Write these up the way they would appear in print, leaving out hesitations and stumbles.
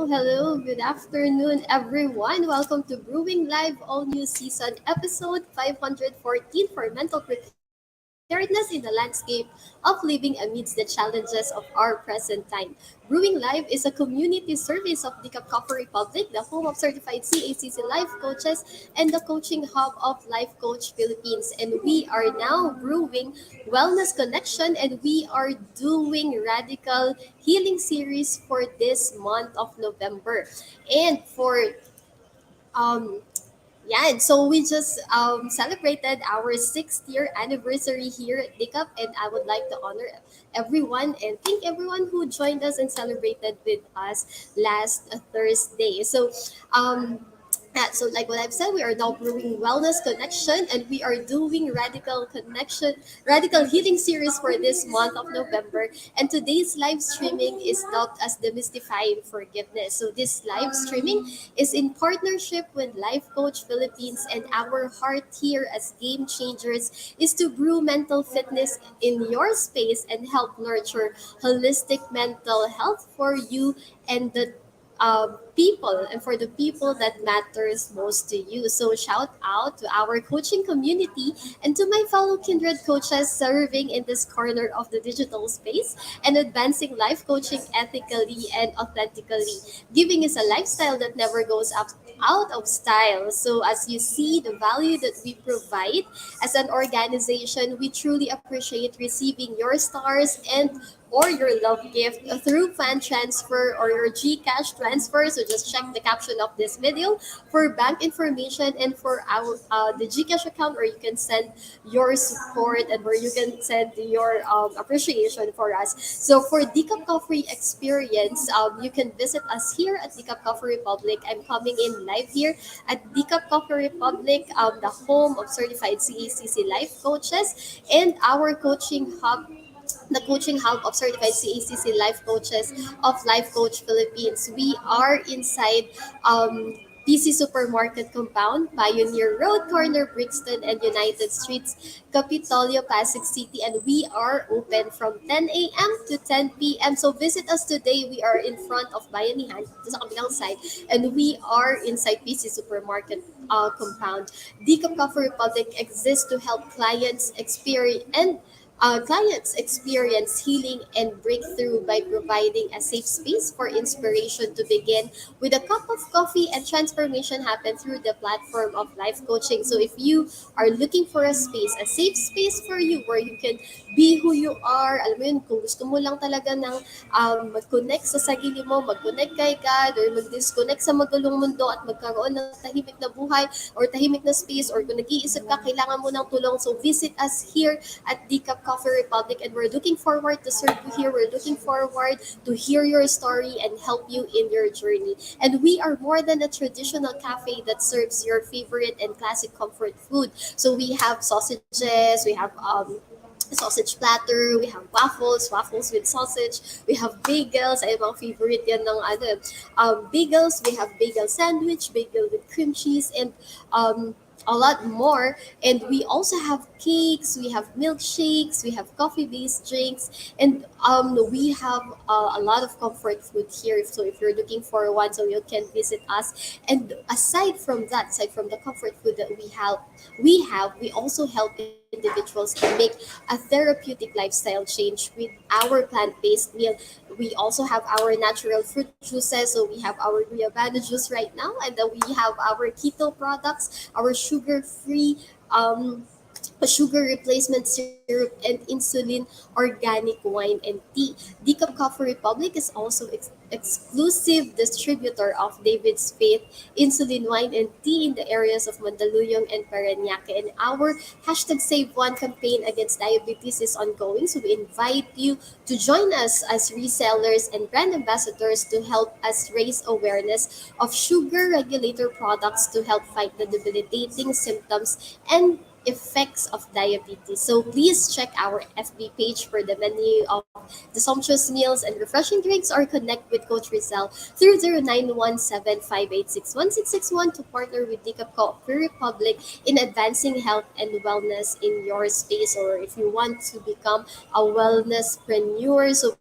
hello. Good afternoon, everyone. Welcome to Brewing Live All New Season, episode 514 for mental preparedness in the landscape of living amidst the challenges of our present time. Brewing Live is a community service of the Coffee Republic, the home of certified CACC life coaches, and the coaching hub of Life Coach Philippines. And we are now brewing Wellness Connection, and we are doing Radical Healing Series for this month of November. And for um yeah, and so we just celebrated our 6th year anniversary here at DICAP, and I would like to honor everyone and thank everyone who joined us and celebrated with us last Thursday. So like what I've said, we are now brewing Wellness Connection, and we are doing Radical Healing Series for this month of November. And today's live streaming is dubbed as Demystifying Forgiveness. So this live streaming is in partnership with Life Coach Philippines, and our heart here as game changers is to brew mental fitness in your space and help nurture holistic mental health for you and the people and for the people that matters most to you. So shout out to our coaching community and to my fellow kindred coaches serving in this corner of the digital space and advancing life coaching ethically and authentically. Giving is a lifestyle that never goes up out of style. So as you see the value that we provide as an organization, we truly appreciate receiving your stars and or your love gift through fan transfer or your GCash transfer. So just check the caption of this video for bank information and for our the GCash account where you can send your support and where you can send your appreciation for us. So for Decaf Coffee experience, you can visit us here at Decaf Coffee Republic. I'm coming in live here at Decaf Coffee Republic, the home of certified CACC life coaches and our coaching hub, the coaching hub of certified CACC life coaches of Life Coach Philippines. We are inside PC Supermarket Compound, Pioneer Road, Corner, Brixton, and United Streets, Capitolio, Pasig City, and we are open from 10 a.m. to 10 p.m. So visit us today. We are in front of Bayanihan, sa kabilang side, and we are inside PC Supermarket compound. Decaf Coffee Republic exists to help clients experience healing and breakthrough by providing a safe space for inspiration to begin with a cup of coffee, and transformation happen through the platform of life coaching. So if you are looking for a safe space for you where you can be who you are, alam mo yun, kung gusto mo lang talaga ng mag-connect sa sarili mo, mag-connect kay God, or mag-disconnect sa magulong mundo at magkaroon ng tahimik na buhay or tahimik na space, or kung nag-iisip ka, kailangan mo ng tulong. So visit us here at Decaf Coffee Republic, and we're looking forward to serve you here. We're looking forward to hear your story and help you in your journey. And we are more than a traditional cafe that serves your favorite and classic comfort food. So we have sausages, we have sausage platter, we have waffles with sausage, we have bagels, ay mga favorite yan ng bagels, we have bagel sandwich, bagel with cream cheese, and a lot more. And we also have cakes, we have milkshakes, we have coffee-based drinks, and we have a lot of comfort food here. So if you're looking for one, so you can visit us. And aside from the comfort food that we also help individuals to make a therapeutic lifestyle change with our plant-based meal. We also have our natural fruit juices. So we have our guayabana juice right now, and then we have our keto products, our sugar-free sugar replacement syrup, and insulin organic wine and tea. Decaf Coffee Republic is also exclusive distributor of David's Faith insulin wine and tea in the areas of Mandaluyong and Parañaque. And our hashtag Save One campaign against diabetes is ongoing. So we invite you to join us as resellers and brand ambassadors to help us raise awareness of sugar regulator products to help fight the debilitating symptoms and effects of diabetes. So please check our FB page for the menu of the sumptuous meals and refreshing drinks, or connect with Coach Rezzhel through 0917-586-1661 to partner with Decaf Coffee Republic in advancing health and wellness in your space, or if you want to become a wellnesspreneur. So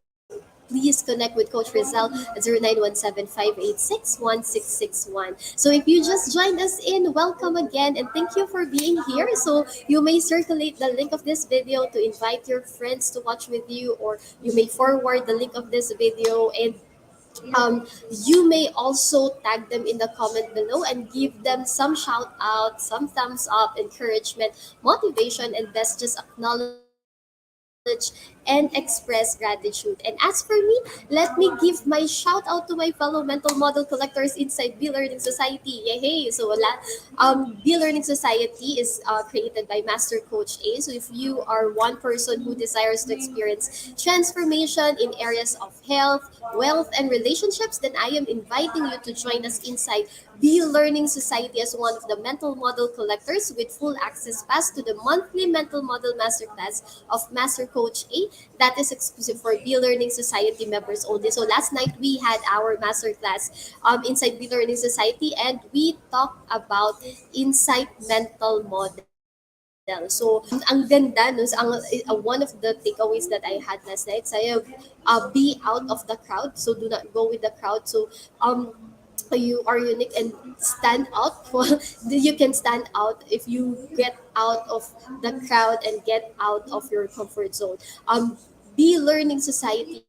please please connect with Coach Rizal at 0917-586-1661. So if you just joined us in, welcome again and thank you for being here. So you may circulate the link of this video to invite your friends to watch with you, or you may forward the link of this video, and you may also tag them in the comment below and give them some shout out, some thumbs up, encouragement, motivation, and best just acknowledge and express gratitude. And as for me, let me give my shout out to my fellow mental model collectors inside B Learning Society. Yay! So B Learning Society is created by Master Coach A. So if you are one person who desires to experience transformation in areas of health, wealth, and relationships, then I am inviting you to join us inside Be Learning Society as one of the mental model collectors with full access pass to the monthly mental model masterclass of Master Coach A. That is exclusive for Be Learning Society members only. So last night we had our masterclass inside Be Learning Society, and we talked about insight mental model. So ang ganda no, one of the takeaways that I had last night, saya be out of the crowd. So do not go with the crowd. So um you are unique and stand out. You can stand out if you get out of the crowd and get out of your comfort zone. Be Learning Society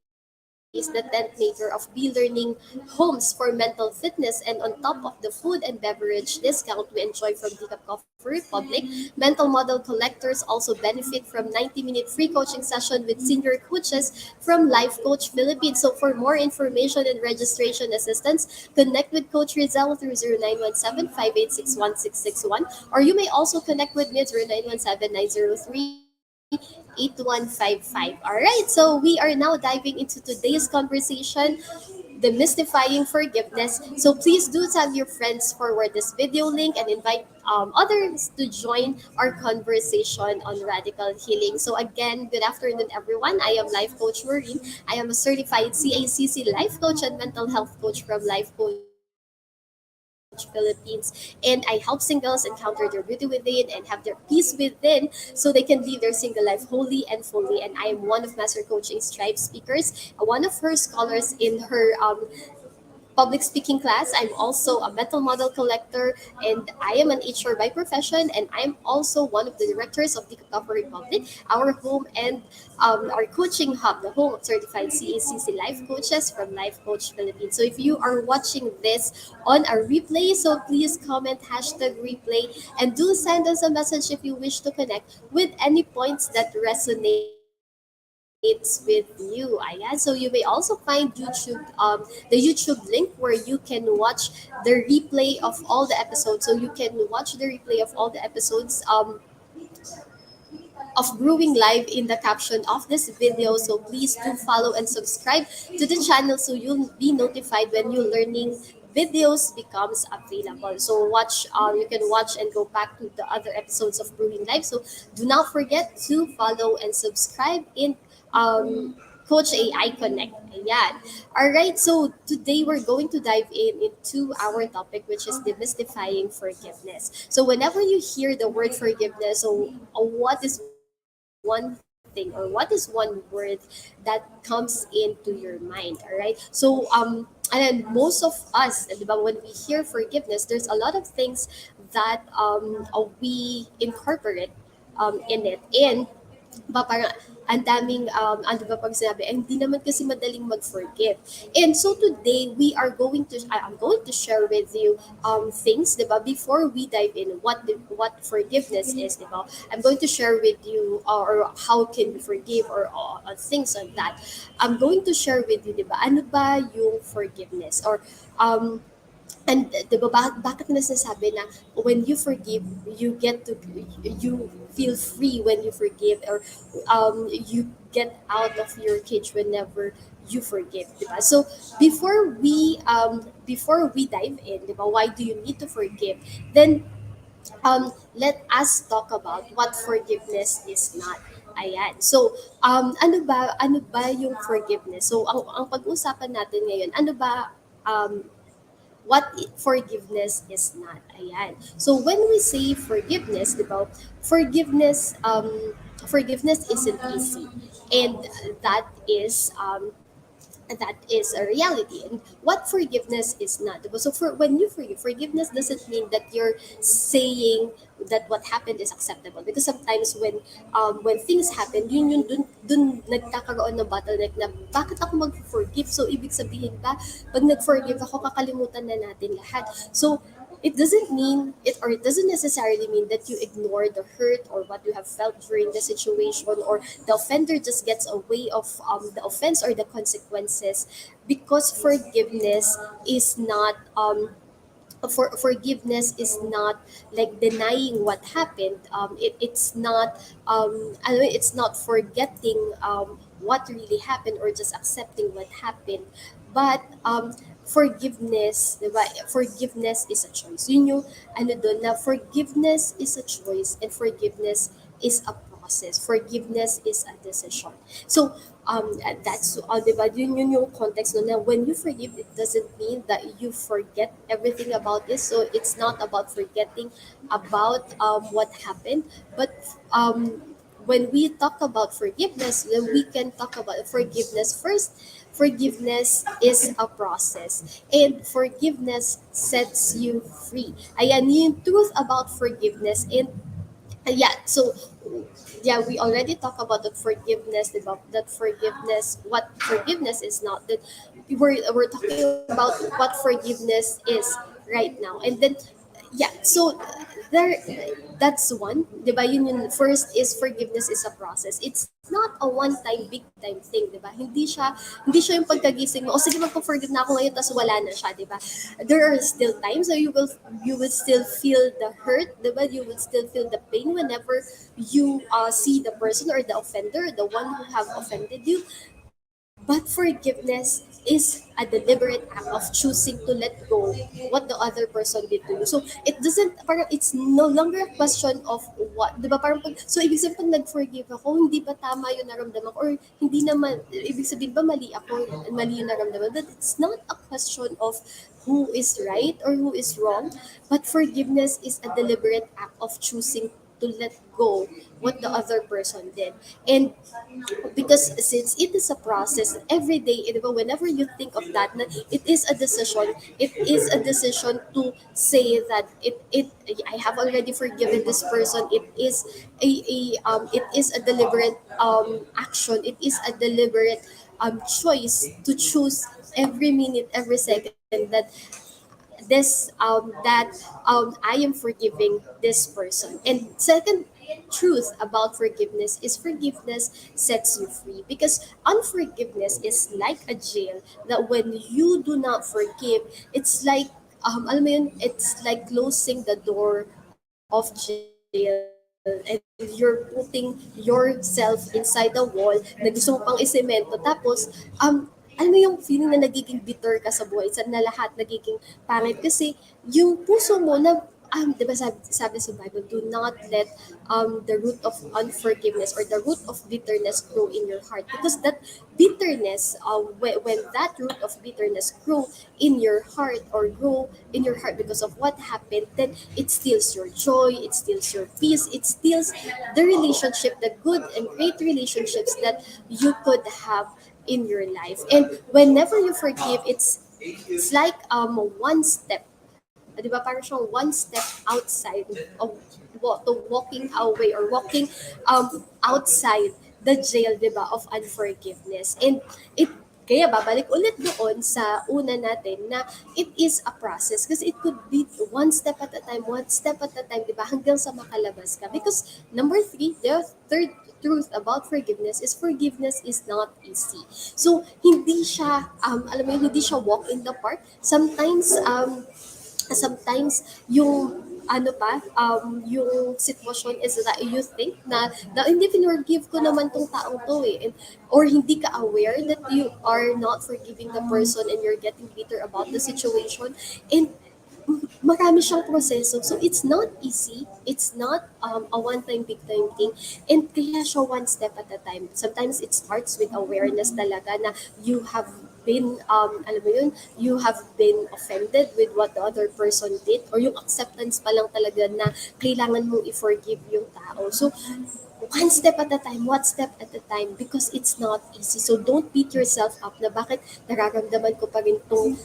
is the tent maker of Be Learning homes for mental fitness, and on top of the food and beverage discount we enjoy from Decaf Coffee Republic, mental model collectors also benefit from 90-minute free coaching session with senior coaches from Life Coach Philippines. So for more information and registration assistance, connect with Coach Rizal through 0917-586-1661, or you may also connect with me at 0917-903-8155. Alright, so we are now diving into today's conversation, demystifying forgiveness. So please do tag your friends, forward this video link, and invite others to join our conversation on radical healing. So again, good afternoon, everyone. I am Life Coach Maureen. I am a certified CACC life coach and mental health coach from Life Coach Philippines, and I help singles encounter their beauty within and have their peace within, so they can live their single life wholly and fully. And I am one of Master Coaching's tribe speakers, one of her scholars in her public speaking class. I'm also a mental model collector, and I am an HR by profession, and I'm also one of the directors of the Coca Republic, our home and our coaching hub, the home of certified CACC life coaches from Life Coach Philippines. So if you are watching this on a replay, so please comment hashtag replay, and do send us a message if you wish to connect with any points that resonates with you. Ayan. So you may also find the YouTube link where you can watch the replay of all the episodes. So you can watch the replay of all the episodes of Brewing Live in the caption of this video. So please do follow and subscribe to the channel so you'll be notified when new learning videos becomes available. So you can watch and go back to the other episodes of Brewing Live. So do not forget to follow and subscribe in Coach AI Connect. Ayan. All right, so today we're going to dive into our topic, which is demystifying forgiveness. So whenever you hear the word forgiveness, or what is one thing, or what is one word that comes into your mind? All right. So and then most of us, di ba, when we hear forgiveness, there's a lot of things that we incorporate in it. And parang ang daming ano ba pag sinabi, hindi naman kasi madaling mag-forgive. And so today I'm going to share with you things, 'di ba? Before we dive in what forgiveness is, 'di ba? I'm going to share with you or how can we forgive, or things like that. I'm going to share with you, 'di ba? Ano ba yung forgiveness, or um and di ba, bakit nasasabi na when you forgive, you feel free when you forgive, or you get out of your cage whenever you forgive, di ba? So before we dive in, di ba, why do you need to forgive? Then let us talk about what forgiveness is not. Ayan. So, ano ba yung forgiveness? So, ang pag-uusapan natin ngayon, ano ba what forgiveness is not. Ayan. So when we say forgiveness, di ba, forgiveness isn't easy. And that is that is a reality, and what forgiveness is not. So for when you forgive, forgiveness doesn't mean that you're saying that what happened is acceptable, because sometimes when things happen, yun dun nagkakaroon ng bottleneck na bakit ako mag-forgive. So ibig sabihin ba pag nag-forgive ako, kakalimutan na natin lahat. So it doesn't mean it, or it doesn't necessarily mean that you ignore the hurt or what you have felt during the situation, or the offender just gets away of the offense or the consequences, because forgiveness is not forgiveness is not like denying what happened. It's not it's not forgetting what really happened or just accepting what happened, but forgiveness, diba? Forgiveness is a choice. Yun yung ano doon, na forgiveness is a choice and forgiveness is a process. Forgiveness is a decision. So that's diba, yun yung context no, na when you forgive, it doesn't mean that you forget everything about this. So it's not about forgetting about what happened, but um when we talk about forgiveness, then we can talk about forgiveness first. Forgiveness is a process, and forgiveness sets you free. Ayan yung truth about forgiveness. And yeah, so yeah, we already talked about the forgiveness, diba? That forgiveness, what forgiveness is not. That we're talking about what forgiveness is right now, and then yeah, so there, that's one, diba? Yun yung first is forgiveness is a process. It's not a one-time, big-time thing, diba? Hindi siya yung pagkagising mo, o sige, magpo-forgive na ako ngayon, tapos wala na siya, diba? There are still times that you will still feel the hurt, diba? You will still feel the pain whenever you see the person or the offender, the one who have offended you. But forgiveness is a deliberate act of choosing to let go what the other person did to you. So it doesn't, parang it's no longer a question of what, di ba? Parang so ibig sabihin pag nag-forgive ako, hindi ba tama yung naramdaman ko, or hindi naman, ibig sabihin ba mali ako, mali yung naramdaman. But it's not a question of who is right or who is wrong, but forgiveness is a deliberate act of choosing to let go what the other person did. And because since it is a process every day, whenever you think of that, it is a decision. It is a decision to say that it I have already forgiven this person. It is it is a deliberate action. It is a deliberate choice to choose every minute, every second, that I am forgiving this person. And second truth about forgiveness is forgiveness sets you free, because unforgiveness is like a jail, that when you do not forgive, it's like alam mo yun, it's like closing the door of jail, and you're putting yourself inside the wall na gusto mo pang isemento, tapos alam mo yung feeling na nagiging bitter ka sa buhay, sa na lahat nagiging pangit kasi yung puso mo na di ba sabi sa Bible, do not let the root of unforgiveness or the root of bitterness grow in your heart, because that bitterness, when that root of bitterness grow in your heart, or grow in your heart because of what happened, then it steals your joy, it steals your peace, it steals the relationship, the good and great relationships that you could have in your life. And whenever you forgive, it's like one step, di ba? Parang siyang one step outside of to walking away, or walking outside the jail, di ba, of unforgiveness. And it kaya babalik ulit doon sa una natin na it is a process, kasi it could be one step at a time, one step at a time, di ba, hanggang sa makalabas ka. Because number three, the third truth about forgiveness is not easy. So hindi siya alam mo yun, hindi siya walk in the park. Sometimes yung ano pa, yung sitwasyon is that you think na hindi forgive ko naman tong taong to eh. And, or hindi ka aware that you are not forgiving the person and you're getting bitter about the situation. And marami siyang proseso. So it's not easy. It's not a one-time, big-time thing. And kaya siya one step at a time. Sometimes it starts with awareness talaga na you have been, alam mo yun, you have been offended with what the other person did, or yung acceptance pa lang talaga na kailangan mong i-forgive yung tao. So one step at a time, one step at a time, because it's not easy. So don't beat yourself up na bakit nararamdaman ko pa rin tong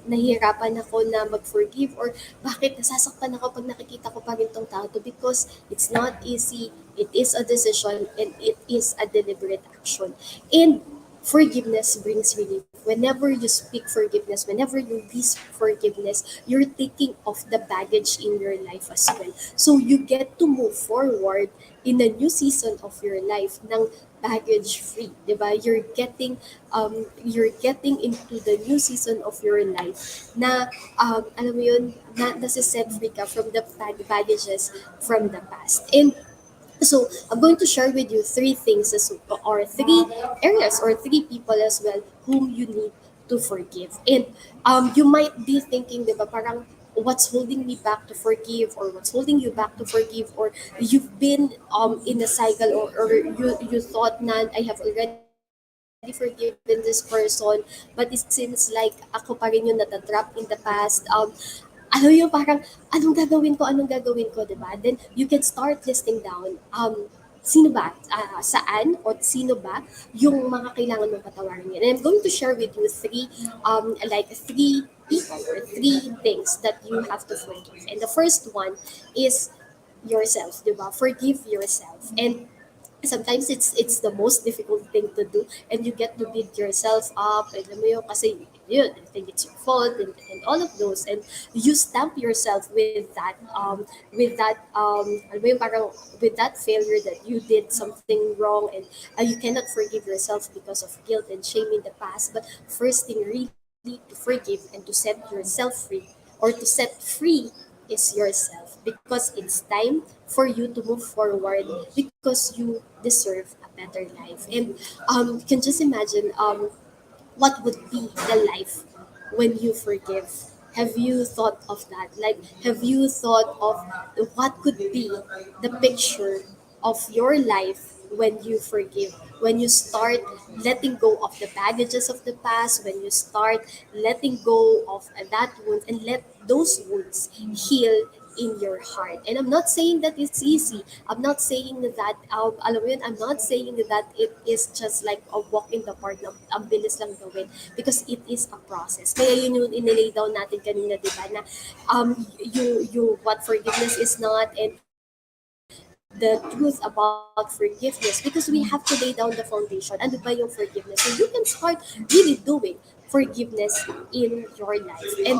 nahihirapan ako na mag-forgive, or bakit nasasaktan ako pag nakikita ko pa rin tong tao to, because it's not easy. It is a decision and it is a deliberate action. And forgiveness brings relief. Whenever you speak forgiveness, whenever you release forgiveness, you're taking off the baggage in your life as well. So you get to move forward in a new season of your life ng baggage free, 'di ba? You're getting into the new season of your life na alam mo 'yun, na nasa-set free ka from the baggages from the past. And so I'm going to share with you three things or three areas or three people as well whom you need to forgive. And you might be thinking, di ba, parang what's holding me back to forgive, or what's holding you back to forgive, or you've been in a cycle, or you thought na I have already forgiven this person, but it seems like ako pa rin yung natatrap in the past. Ano yung parang anong gagawin ko, diba? Then you can start listing down sino ba, saan o sino ba yung mga kailangan mong patawarin yan. And I'm going to share with you three people or three things that you have to forgive. And the first one is yourself, diba? Forgive yourself. And sometimes it's the most difficult thing to do, and you get to beat yourself up, and alam mo yun, kasi yun, I think it's your fault, and all of those, and you stamp yourself alam mo yun, parang with that failure that you did something wrong, and you cannot forgive yourself because of guilt and shame in the past. But first thing really to forgive and to set yourself free, or to set free, is yourself, because it's time for you to move forward, because you deserve a better life. And you can just imagine what would be the life when you forgive. Have you thought of that? Like, have you thought of what could be the picture of your life when you forgive? When you start letting go of the baggages of the past, when you start letting go of that wound, and let those wounds heal in your heart. And I'm not saying that it's easy. I'm not saying that, alam mo yun, I'm not saying that it is just like a walk in the park na ang bilis lang gawin, because it is a process. Kaya yun yung inilay down natin kanina, di ba, na what forgiveness is not, and the truth about forgiveness, because we have to lay down the foundation. Ano ba yung forgiveness? So you can start really doing forgiveness in your life. And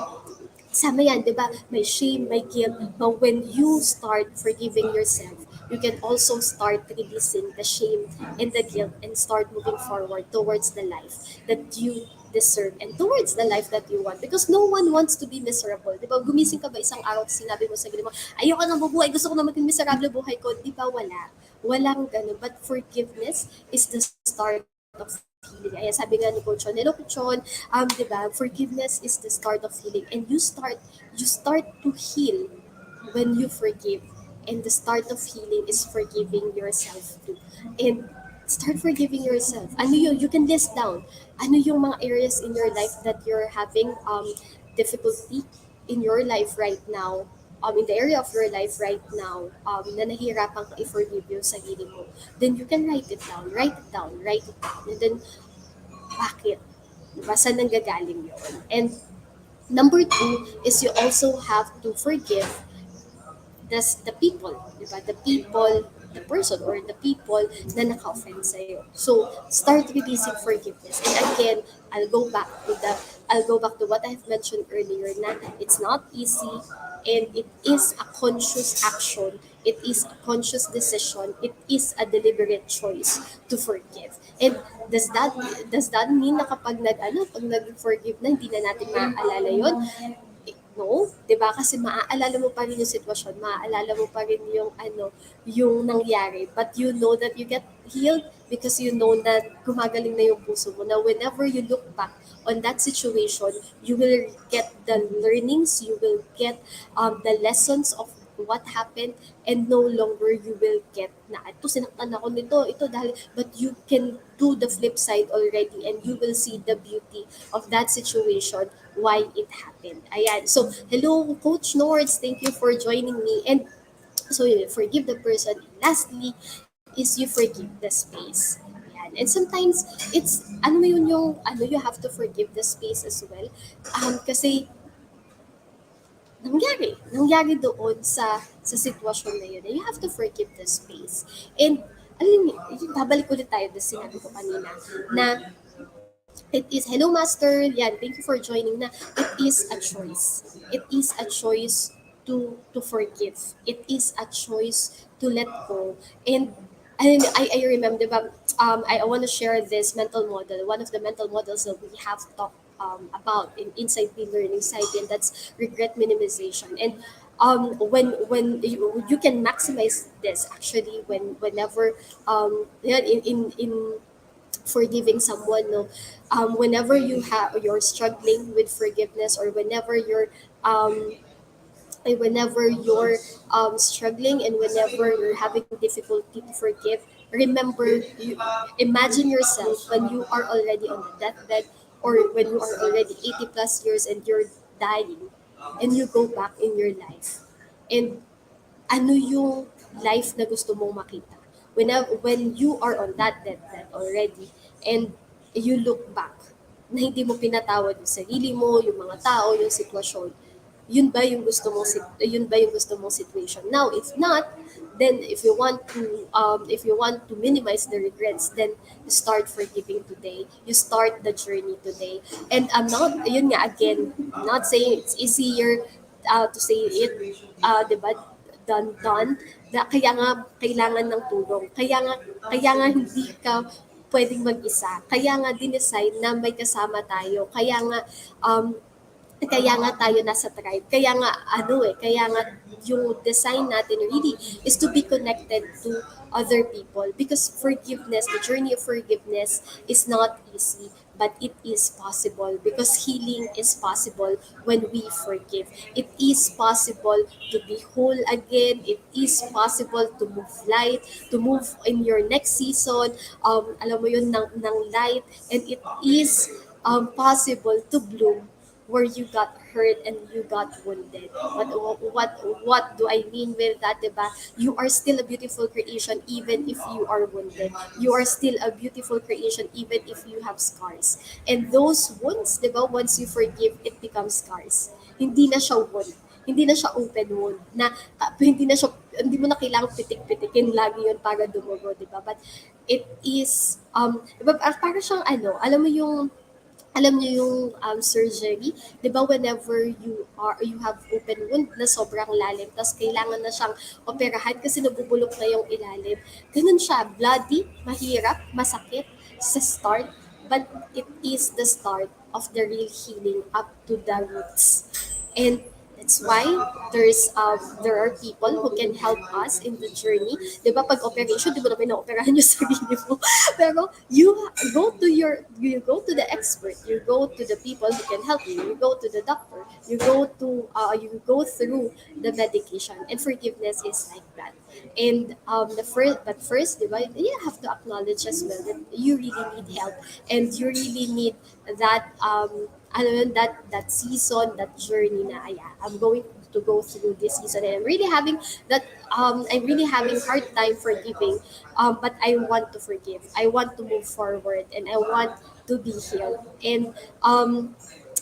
sama yan, di ba? May shame, may guilt. But when you start forgiving yourself, you can also start releasing the shame and the guilt, and start moving forward towards the life that you deserve, and towards the life that you want, because no one wants to be miserable, di ba? Gumising ka ba isang araw at sinabi mo sa sarili mo, ayoko na mabuhay, gusto ko na maging miserable buhay ko, di ba? Walang ganun. But forgiveness is the start of healing. Ayan, sabi nga ni Coach John, hello Coach John, di ba? Forgiveness is the start of healing, and you start to heal when you forgive. And the start of healing is forgiving yourself too. And start forgiving yourself. Ano yun? You can list down. Ano yung mga areas in your life that you're having difficulty in your life right now, in the area of your life right now, na nahihirapan ka i-forgive yung sarili mo. Then you can write it down. And then, bakit? Diba? Saan nanggagaling yun? And number two is you also have to forgive the people, di ba? The person or the people na naka-offend sa'yo. So, start releasing forgiveness. And again, I'll go back to what I've mentioned earlier, na it's not easy, and it is a conscious action. It is a conscious decision. It is a deliberate choice to forgive. And does that mean na pag nag-forgive na, hindi na natin maaalala yon? No, 'di ba? Kasi maaalala mo pa rin yung sitwasyon, maaalala mo pa rin yung nangyari. But you know that you get healed, because you know that gumagaling na yung puso mo. Now, whenever you look back on that situation, you will get the learnings, you will get the lessons of what happened, and no longer you will get na ito, sinaktan ako nito, ito dahil, but you can do the flip side already, and you will see the beauty of that situation, why it happened. Ayan. So, hello, Coach Nords. Thank you for joining me. And so, you forgive the person. And lastly is you forgive the space. Yan. And sometimes, it's, ano mo yun yung, ano, you have to forgive the space as well. Kasi, nangyari doon sa sitwasyon na yun. And you have to forgive the space. And, alam niyo, babalik ulit tayo sa sinabi ko kanina, na it is, hello master, yan, thank you for joining na. It is a choice. It is a choice to forgive. It is a choice to let go. And I remember, diba, I want to share this mental model, one of the mental models that we have talked about in inside the learning side, and that's regret minimization. And when you can maximize this actually whenever yeah, in forgiving someone, no, whenever you're struggling with forgiveness, or um whenever you're struggling, and whenever you're having difficulty to forgive, remember, you imagine yourself when you are already on the deathbed, or when you are already 80 plus years and you're dying, and you go back in your life, and ano yung life na gusto mong makita. When you are on that deathbed already, and you look back, na hindi mo pinatawad yung sarili mo, yung mga tao, yung sitwasyon, yun ba yung gusto mong situation? Now, if not, then if you want to minimize the regrets, then you start forgiving today. You start the journey today. And I'm not, yun nga, again, I'm not saying it's easier to say it, 'di ba? Done. Kaya nga kailangan ng tulong. Kaya nga hindi ka pwedeng mag-isa. Kaya nga dinesign na may kasama tayo. Kaya nga tayo nasa tribe. Kaya nga yung design natin really is to be connected to other people, because forgiveness, the journey of forgiveness is not easy, but it is possible, because healing is possible when we forgive. It is possible to be whole again. It is possible to move light, to move in your next season, alam mo yun, ng light, and it is possible to bloom where you got hurt and you got wounded. What do I mean with that, diba? You are still a beautiful creation even if you are wounded. You are still a beautiful creation even if you have scars. And those wounds, diba, once you forgive, it becomes scars. Hindi na siya wound. Hindi na siya open wound. Hindi mo na kailangang pitik-pitikin lagi yun para dumugo, diba? But it is, diba, para siyang ano, alam niyo yung surgery, 'di ba, whenever you have open wound na sobrang lalim, tapos kailangan na siyang operahan kasi nabubulok na yung ilalim. Ganun siya, bloody, mahirap, masakit sa start, but it is the start of the real healing up to the roots. And that's why there are people who can help us in the journey. 'Di ba, pag operation, 'di mo naman na-operahan yung sarili mo. Pero you go to the expert, you go to the people who can help you go to the doctor, you go through the medication. And forgiveness is like that. And first, 'di ba, you have to acknowledge as well that you really need help, and you really need that that season, that journey na, yeah, I'm going to go through this season, and I'm really having hard time forgiving, but I want to forgive, I want to move forward, and I want to be healed. And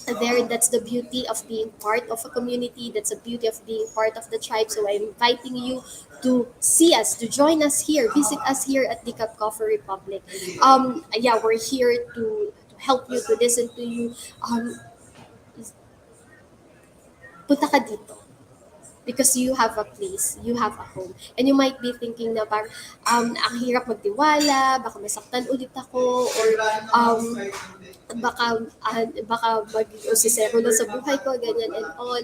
that's the beauty of being part of a community, that's the beauty of being part of the tribe. So I'm inviting you to see us, to join us here, visit us here at the Coffee Republic. Yeah, we're here to help you, to listen to you. Punta ka dito because you have a place, you have a home. And you might be thinking na parang, ang hirap magtiwala, baka masaktan ulit ako, or baka mag-usisero na sa buhay ko, ganyan and all.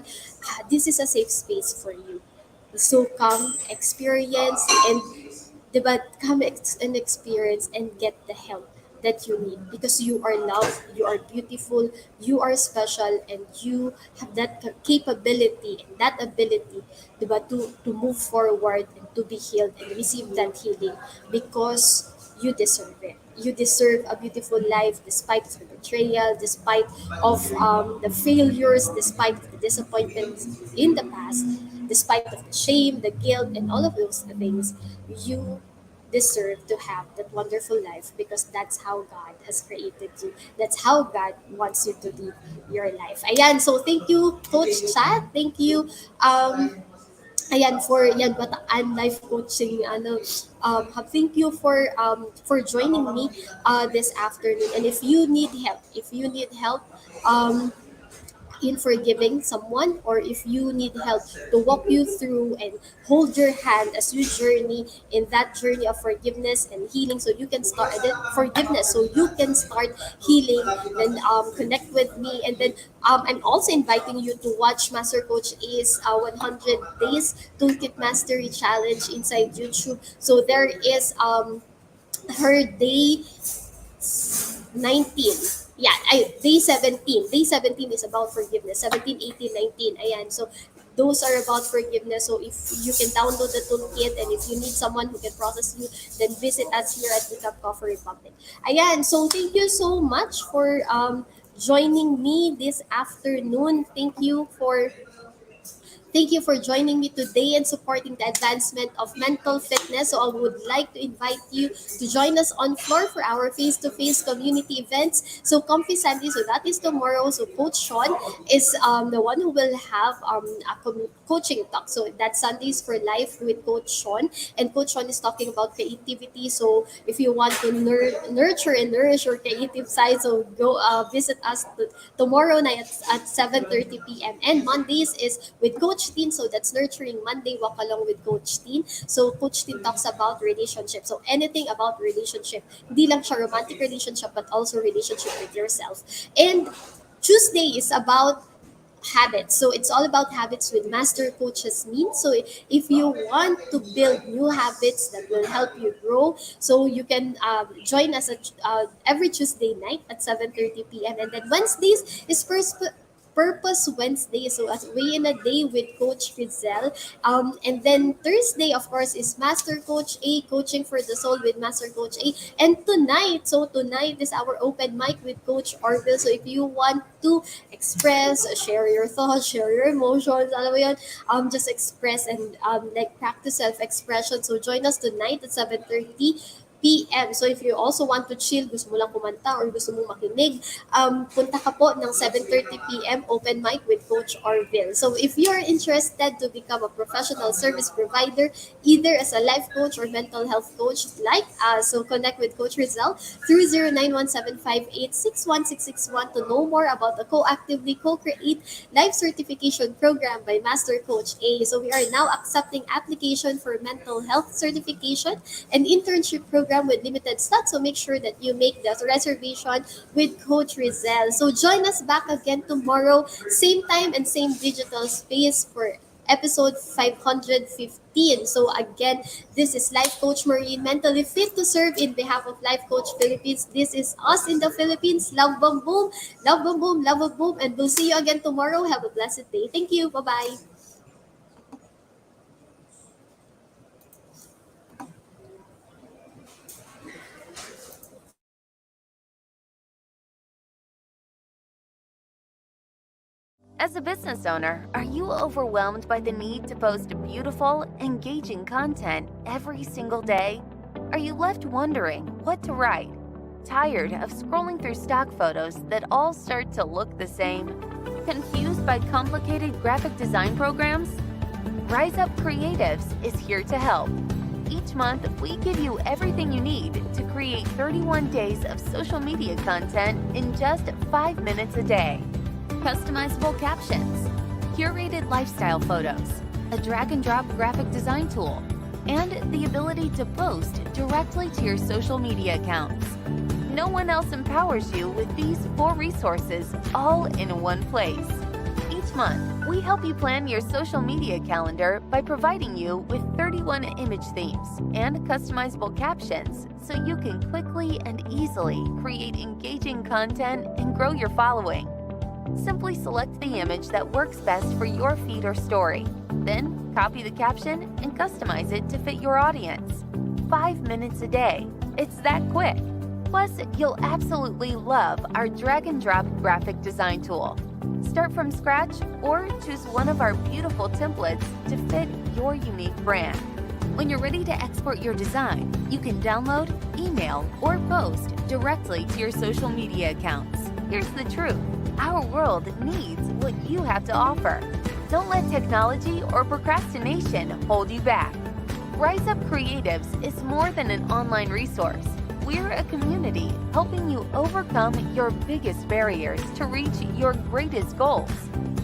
This is a safe space for you. So come, experience, and diba, and experience and get the help that you need, because you are loved, you are beautiful, you are special, and you have that capability and that ability, diba, to move forward and to be healed and receive that healing, because you deserve it. You deserve a beautiful life despite of the betrayal, despite of the failures, despite of the disappointments in the past, despite of the shame, the guilt, and all of those things. You deserve to have that wonderful life, because that's how God has created you. That's how God wants you to live your life. Ayan, so thank you, Coach Chat. Thank you, ayan, for yan bataan life coaching thank you for joining me this afternoon. And if you need help um in forgiving someone, or if you need help to walk you through and hold your hand as you journey in that journey of forgiveness and healing, so you can start forgiveness, so you can start healing, then connect with me. And then I'm also inviting you to watch Master Coach A's 100 days toolkit mastery challenge inside YouTube. So there is her day 19. Yeah, day 17. Day 17 is about forgiveness. 17, 18, 19. Ayan. So, those are about forgiveness. So, if you can download the toolkit, and if you need someone who can process you, then visit us here at the Cup Coffee Republic. Ayan. So, thank you so much for joining me this afternoon. Thank you for joining me today and supporting the advancement of mental fitness. So I would like to invite you to join us on floor for our face-to-face community events. So Comfy Sunday, so that is tomorrow. So Coach Sean is the one who will have coaching talk. So that's Sundays for Life with Coach Sean. And Coach Sean is talking about creativity. So if you want to nurture and nourish your creative side, so go visit us tomorrow night at 7:30 p.m. And Mondays is with Coach Teen. So that's Nurturing Monday, walk along with Coach Teen. So Coach Teen talks about relationship. So anything about relationship. Hindi lang siya romantic relationship, but also relationship with yourself. And Tuesday is about habits. So it's all about habits with Master Coach's Mean. So if you want to build new habits that will help you grow, so you can join us at, every Tuesday night at 7:30 p.m. And then Wednesdays is Purpose Wednesday. So as way in a day with Coach Rezzhel. And then Thursday, of course, is Master Coach A, Coaching for the Soul with Master Coach A. And tonight is our open mic with Coach Orville. So if you want to express, share your thoughts, share your emotions, alam mo yun, just express and like practice self-expression. So join us tonight at 7:30 p.m. So if you also want to chill, gusto mo lang kumanta or gusto mo makinig, punta ka po ng 7:30 p.m. open mic with Coach Orville. So if you're interested to become a professional service provider, either as a life coach or mental health coach like us, so connect with Coach Rezzhel through 0917586161 to know more about the Co-Actively Co-Create Life Certification Program by Master Coach A. So we are now accepting application for mental health certification and internship program with limited slots. So make sure that you make that reservation with Coach Rezzhel. So join us back again tomorrow, same time and same digital space for episode 515. So again, this is Life Coach Maureen, mentally fit to serve in behalf of Life Coach Philippines. This is us in the Philippines. Love boom boom, love boom boom, love boom boom, and we'll see you again tomorrow. Have a blessed day. Thank you. Bye-bye. As a business owner, are you overwhelmed by the need to post beautiful, engaging content every single day? Are you left wondering what to write? Tired of scrolling through stock photos that all start to look the same? Confused by complicated graphic design programs? Rise Up Creatives is here to help. Each month, we give you everything you need to create 31 days of social media content in just 5 minutes a day. Customizable captions, curated lifestyle photos, a drag-and-drop graphic design tool, and the ability to post directly to your social media accounts. No one else empowers you with these 4 resources all in one place. Each month, we help you plan your social media calendar by providing you with 31 image themes and customizable captions so you can quickly and easily create engaging content and grow your following. Simply select the image that works best for your feed or story. Then, copy the caption and customize it to fit your audience. 5 minutes a day. It's that quick. Plus, you'll absolutely love our drag-and-drop graphic design tool. Start from scratch or choose one of our beautiful templates to fit your unique brand. When you're ready to export your design, you can download, email, or post directly to your social media accounts. Here's the truth. Our world needs what you have to offer. Don't let technology or procrastination hold you back. Rise Up Creatives is more than an online resource. We're a community helping you overcome your biggest barriers to reach your greatest goals.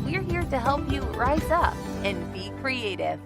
We're here to help you rise up and be creative.